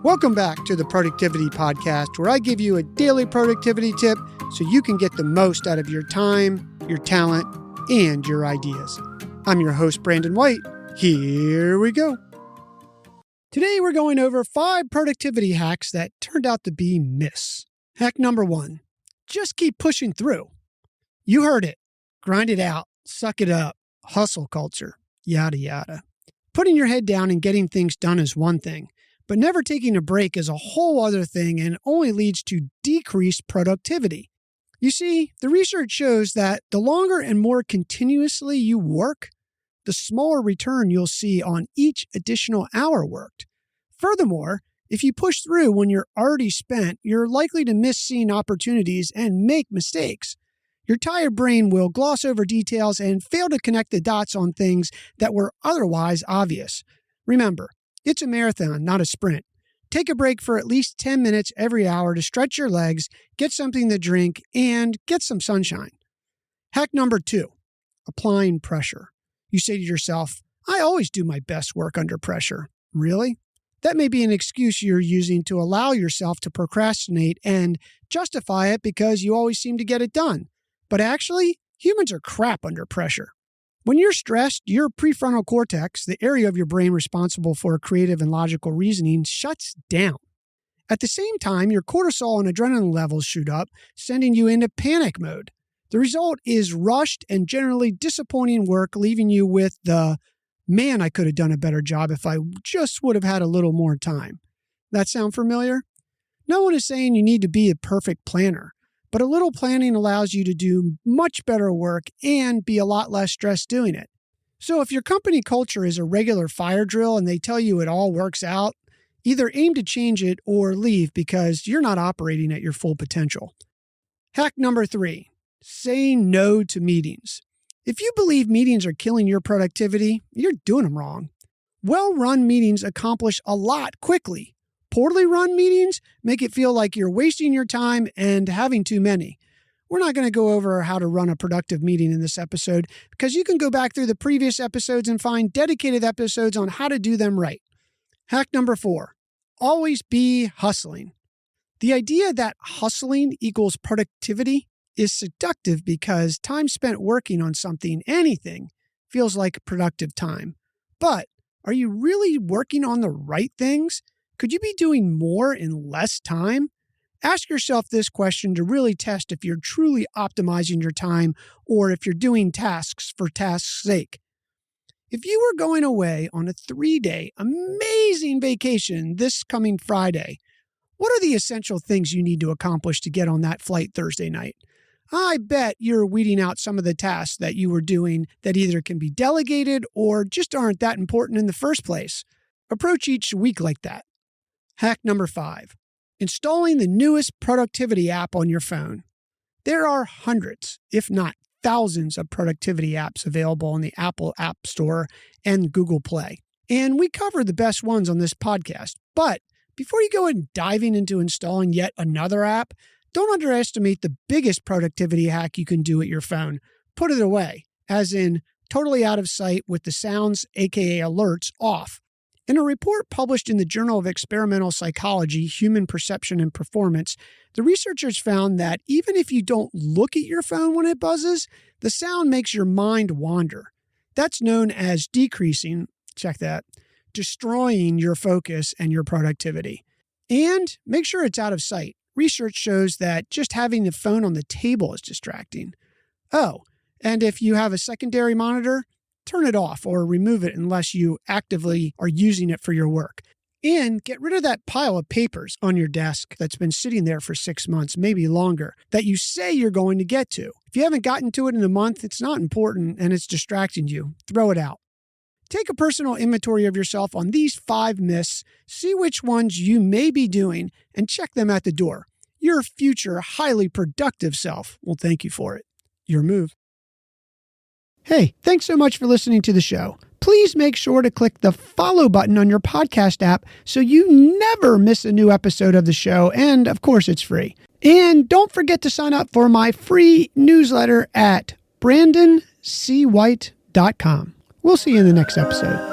Welcome back to the Productivity Podcast, where I give you a daily productivity tip so you can get the most out of your time, your talent, and your ideas. I'm your host, Brandon White. Here we go. Today, we're going over 5 productivity hacks that turned out to be myths. Hack number 1, just keep pushing through. You heard it. Grind it out, suck it up, hustle culture, yada, yada. Putting your head down and getting things done is one thing, but never taking a break is a whole other thing and only leads to decreased productivity. You see, the research shows that the longer and more continuously you work, the smaller return you'll see on each additional hour worked. Furthermore, if you push through when you're already spent, you're likely to miss seeing opportunities and make mistakes. Your tired brain will gloss over details and fail to connect the dots on things that were otherwise obvious. Remember, it's a marathon, not a sprint. Take a break for at least 10 minutes every hour to stretch your legs, get something to drink, and get some sunshine. Hack number 2, applying pressure. You say to yourself, I always do my best work under pressure. Really? That may be an excuse you're using to allow yourself to procrastinate and justify it because you always seem to get it done. But actually, humans are crap under pressure. When you're stressed, your prefrontal cortex, the area of your brain responsible for creative and logical reasoning, shuts down. At the same time, your cortisol and adrenaline levels shoot up, sending you into panic mode. The result is rushed and generally disappointing work, leaving you with the, man, I could have done a better job if I just would have had a little more time. That sound familiar? No one is saying you need to be a perfect planner. But a little planning allows you to do much better work and be a lot less stressed doing it. So if your company culture is a regular fire drill and they tell you it all works out, either aim to change it or leave because you're not operating at your full potential. Hack number 3, saying no to meetings. If you believe meetings are killing your productivity, you're doing them wrong. Well-run meetings accomplish a lot quickly. Poorly run meetings make it feel like you're wasting your time and having too many. We're not going to go over how to run a productive meeting in this episode because you can go back through the previous episodes and find dedicated episodes on how to do them right. Hack number 4, always be hustling. The idea that hustling equals productivity is seductive because time spent working on something, anything, feels like productive time. But are you really working on the right things? Could you be doing more in less time? Ask yourself this question to really test if you're truly optimizing your time or if you're doing tasks for tasks' sake. If you were going away on a 3-day amazing vacation this coming Friday, what are the essential things you need to accomplish to get on that flight Thursday night? I bet you're weeding out some of the tasks that you were doing that either can be delegated or just aren't that important in the first place. Approach each week like that. Hack number 5, installing the newest productivity app on your phone. There are hundreds, if not thousands, of productivity apps available in the Apple App Store and Google Play. And we cover the best ones on this podcast. But before you go and diving into installing yet another app, don't underestimate the biggest productivity hack you can do at your phone. Put it away, as in totally out of sight with the sounds, aka alerts, off. In a report published in the Journal of Experimental Psychology, Human Perception and Performance, the researchers found that even if you don't look at your phone when it buzzes, the sound makes your mind wander. That's known as decreasing, check that, destroying your focus and your productivity. And make sure it's out of sight. Research shows that just having the phone on the table is distracting. Oh, and if you have a secondary monitor, turn it off or remove it unless you actively are using it for your work. And get rid of that pile of papers on your desk that's been sitting there for 6 months, maybe longer, that you say you're going to get to. If you haven't gotten to it in a month, it's not important and it's distracting you. Throw it out. Take a personal inventory of yourself on these 5 myths, see which ones you may be doing, and check them at the door. Your future highly productive self will thank you for it. Your move. Hey, thanks so much for listening to the show. Please make sure to click the follow button on your podcast app so you never miss a new episode of the show. And of course, it's free. And don't forget to sign up for my free newsletter at brandonCwhite.com. We'll see you in the next episode.